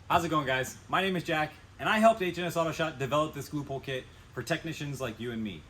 How's it going, guys? My name is Jack, and I helped H&S Autoshot develop this glue pull kit for technicians like you and me.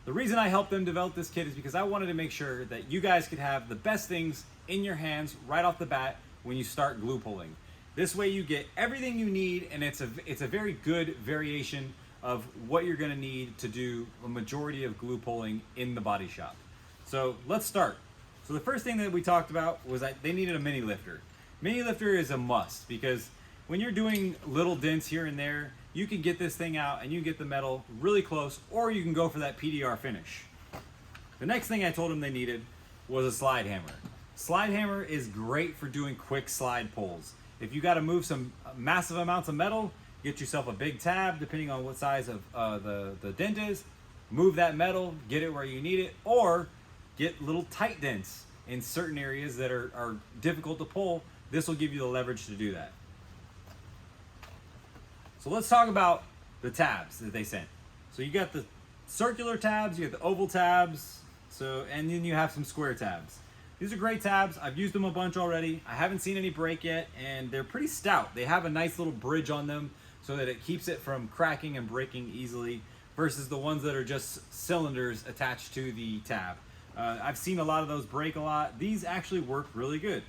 The reason I helped them develop this kit is because I wanted to make sure that you guys could have the best things in your hands right off the bat when you start glue pulling. This way you get everything you need, and it's a very good variation of what you're going to need to do a majority of glue pulling in the body shop. So let's start. So the first thing that we talked about was that they needed a mini lifter. Mini lifter is a must because when you're doing little dents here and there, you can get this thing out and you get the metal really close, or you can go for that PDR finish. The next thing I told them they needed was a slide hammer. Slide hammer is great for doing quick slide pulls. If you got to move some massive amounts of metal, get yourself a big tab depending on what size of the dent is, move that metal, get it where you need it, or get little tight dents in certain areas that are difficult to pull. This will give you the leverage to do that. So let's talk about the tabs that they sent. So you got the circular tabs, you got the oval tabs, and then you have some square tabs. These are great tabs. I've used them a bunch already. I haven't seen any break yet, and they're pretty stout. They have a nice little bridge on them so that it keeps it from cracking and breaking easily versus the ones that are just cylinders attached to the tab. I've seen a lot of those break a lot. These actually work really good.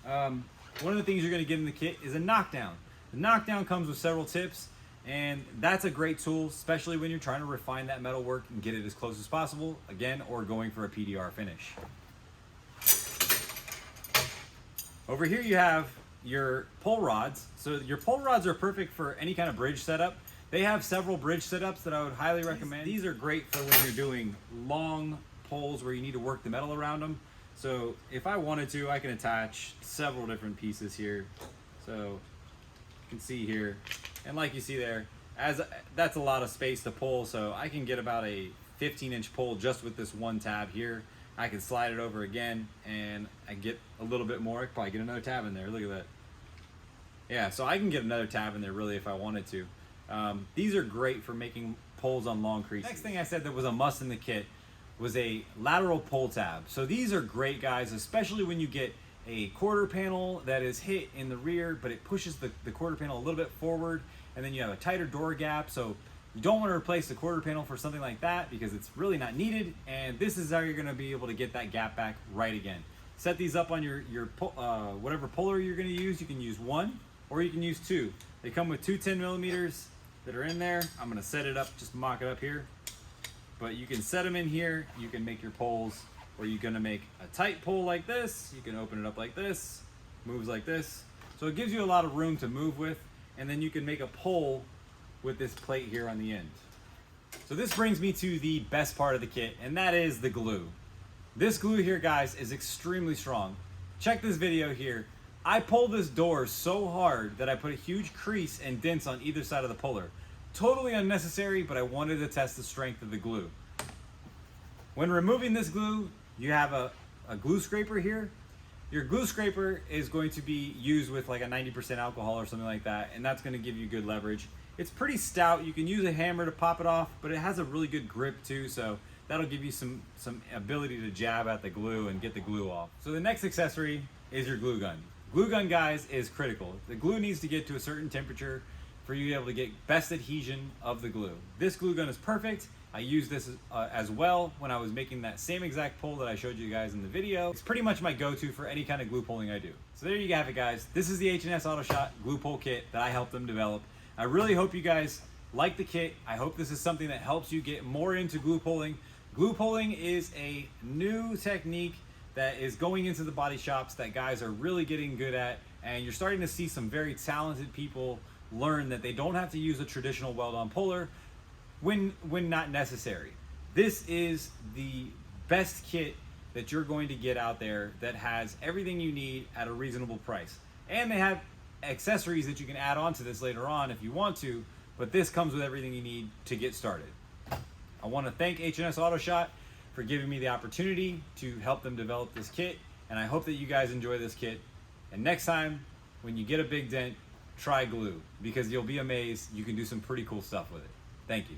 One of the things you're gonna get in the kit is a knockdown. The knockdown comes with several tips, and that's a great tool, especially when you're trying to refine that metal work and get it as close as possible, again, or going for a PDR finish. Over here you have your pull rods. So your pull rods are perfect for any kind of bridge setup. They have several bridge setups that I would highly recommend. These are great for when you're doing long pulls where you need to work the metal around them. So if I wanted to, I can attach several different pieces here. So you can see here, and like you see there, that's a lot of space to pull, so I can get about a 15-inch pull just with this one tab here. I can slide it over again, and I get a little bit more. I could probably get another tab in there. Look at that. Yeah, so I can get another tab in there really if I wanted to. These are great for making pulls on long creases. Next thing I said that was a must in the kit was a lateral pull tab. So these are great, guys, especially when you get a quarter panel that is hit in the rear, but it pushes the quarter panel a little bit forward, and then you have a tighter door gap. So you don't want to replace the quarter panel for something like that because it's really not needed, and this is how you're going to be able to get that gap back right again. Set these up on your whatever puller you're going to use. You can use one or you can use two. They come with two 10mm that are in there. I'm going to set it up, just mock it up here. But you can set them in here. You can make your pulls, or you're going to make a tight pull like this. You can open it up like this, moves like this. So it gives you a lot of room to move with, and then you can make a pull with this plate here on the end. So this brings me to the best part of the kit, and that is the glue. This glue here, guys, is extremely strong. Check this video here. I pulled this door so hard that I put a huge crease and dents on either side of the puller. Totally unnecessary, but I wanted to test the strength of the glue. When removing this glue, you have a glue scraper here. Your glue scraper is going to be used with like a 90% alcohol or something like that, and that's going to give you good leverage. It's pretty stout. You can use a hammer to pop it off, but it has a really good grip too, so that'll give you some ability to jab at the glue and get the glue off. So the next accessory is your glue gun. Glue gun, guys, is critical. The glue needs to get to a certain temperature for you to be able to get best adhesion of the glue. This glue gun is perfect. I used this as well when I was making that same exact pull that I showed you guys in the video. It's pretty much my go-to for any kind of glue pulling I do. So there you have it, guys. This is the H&S Autoshot glue pull kit that I helped them develop. I really hope you guys like the kit. I hope this is something that helps you get more into glue pulling. Glue pulling is a new technique that is going into the body shops that guys are really getting good at, and you're starting to see some very talented people learn that they don't have to use a traditional weld-on puller when not necessary. This is the best kit that you're going to get out there that has everything you need at a reasonable price. And they have accessories that you can add on to this later on if you want to, but this comes with everything you need to get started. I want to thank H&S Autoshot for giving me the opportunity to help them develop this kit, and I hope that you guys enjoy this kit. And next time when you get a big dent, try glue, because you'll be amazed. You can do some pretty cool stuff with it. Thank you.